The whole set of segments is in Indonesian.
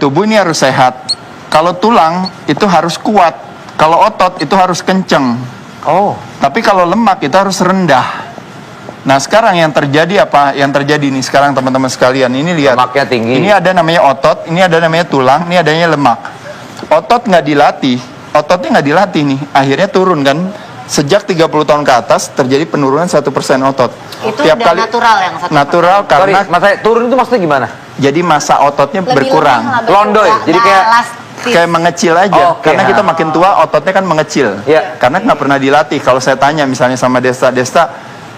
Tubuh ini harus sehat. Kalau tulang itu harus kuat. Kalau otot itu harus kenceng. Oh. Tapi kalau lemak itu harus rendah. Nah sekarang yang terjadi apa? Yang terjadi nih sekarang teman-teman sekalian, ini lihat. Lemaknya tinggi. Ini ada namanya otot, ini ada namanya tulang, ini adanya lemak. Otot nggak dilatih, ototnya nggak dilatih nih, akhirnya turun kan. Sejak 30 tahun ke atas terjadi penurunan 1% otot. Itu Tiap udah kali natural yang 1%. natural karena Sorry, turun itu maksudnya gimana? jadi masa ototnya Lebih berkurang. lemah lah, Londoy, berkurang. jadi kayak- elastis. Kayak mengecil aja, Oh, oke. karena kita makin tua ototnya kan mengecil. Iya. Karena nggak pernah dilatih. Kalau saya tanya misalnya sama Desta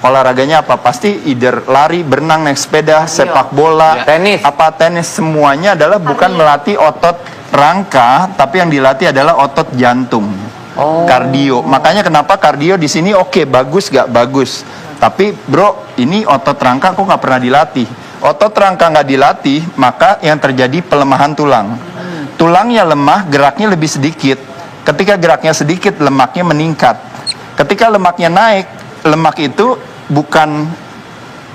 olahraganya apa? Pasti either lari, berenang, naik sepeda, sepak bola, Tenis. tenis, semuanya adalah bukan melatih otot rangka, tapi yang dilatih adalah otot jantung. Oh. Kardio. Makanya kenapa kardio di sini oke, bagus gak bagus. Tapi bro, ini otot rangka kok nggak pernah dilatih. Otot rangka nggak dilatih, maka yang terjadi pelemahan tulang. Tulangnya lemah, geraknya lebih sedikit. Ketika geraknya sedikit, lemaknya meningkat. Ketika lemaknya naik, lemak itu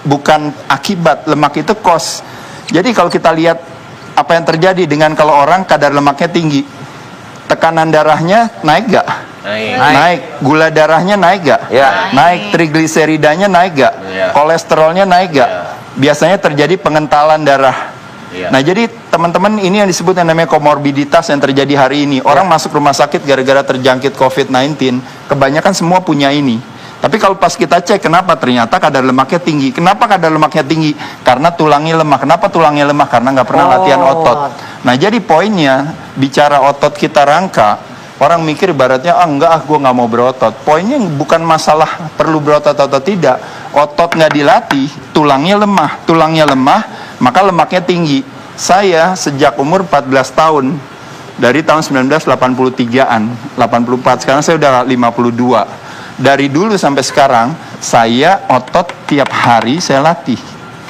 bukan akibat, lemak itu kos. Jadi kalau kita lihat apa yang terjadi dengan kalau orang kadar lemaknya tinggi, tekanan darahnya naik gak? Naik. Gula darahnya naik gak? Ya. Naik. Trigliseridanya naik gak? Kolesterolnya naik gak? Biasanya terjadi pengentalan darah. Nah jadi teman-teman, ini yang disebut yang namanya komorbiditas yang terjadi hari ini. Orang masuk rumah sakit gara-gara terjangkit COVID-19, kebanyakan semua punya ini. Tapi kalau pas kita cek, kenapa? Ternyata kadar lemaknya tinggi. Kenapa kadar lemaknya tinggi? Karena tulangnya lemah. Kenapa tulangnya lemah? Karena nggak pernah latihan otot. Nah jadi poinnya, bicara otot kita rangka, orang mikir ibaratnya, gue nggak mau berotot. Poinnya bukan masalah perlu berotot atau tidak. Otot nggak dilatih, tulangnya lemah, maka lemaknya tinggi. Saya sejak umur 14 tahun, dari tahun 1983an, 84, sekarang saya udah 52. Dari dulu sampai sekarang, saya otot tiap hari saya latih.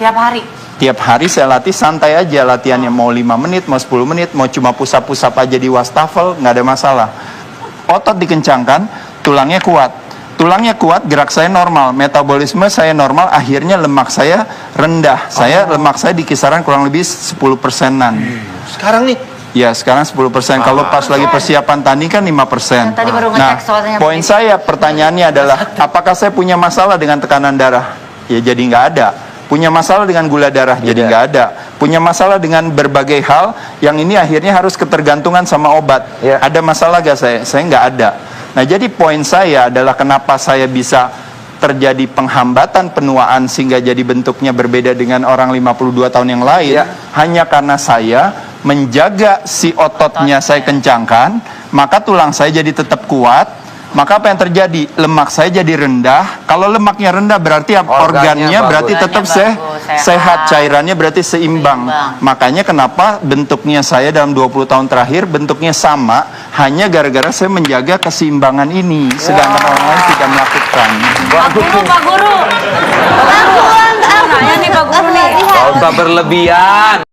Tiap hari? Tiap hari saya latih, santai aja latihannya. Mau 5 menit, mau 10 menit, mau cuma pusap-pusap aja di wastafel, nggak ada masalah. Otot dikencangkan, tulangnya kuat. Tulangnya kuat, gerak saya normal, metabolisme saya normal, akhirnya lemak saya rendah. Lemak saya di kisaran kurang lebih 10%-an. Sekarang nih, Ya sekarang 10%. Kalau pas lagi persiapan tanding kan 5%. Tadi baru Nah, ngecek soalnya. poin saya, pertanyaannya adalah, apakah saya punya masalah dengan tekanan darah? Ya jadi nggak ada. Punya masalah dengan gula darah? Jadi nggak ada. Punya masalah dengan berbagai hal yang ini akhirnya harus ketergantungan sama obat. Ada masalah gak saya? Saya nggak ada. Nah jadi poin saya adalah kenapa saya bisa terjadi penghambatan penuaan sehingga jadi bentuknya berbeda dengan orang 52 tahun yang lain, hanya karena saya menjaga si ototnya saya kencangkan, maka tulang saya jadi tetap kuat. Maka apa yang terjadi? Lemak saya jadi rendah. Kalau lemaknya rendah berarti organnya berarti tetap sehat, cairannya berarti seimbang. Makanya kenapa bentuknya saya dalam 20 tahun terakhir bentuknya sama, hanya gara-gara saya menjaga keseimbangan ini, sedangkan orang lain tidak melakukan. Pak Guru. Pak Guru. Nanya nih Pak Guru nih. Gak usah berlebihan.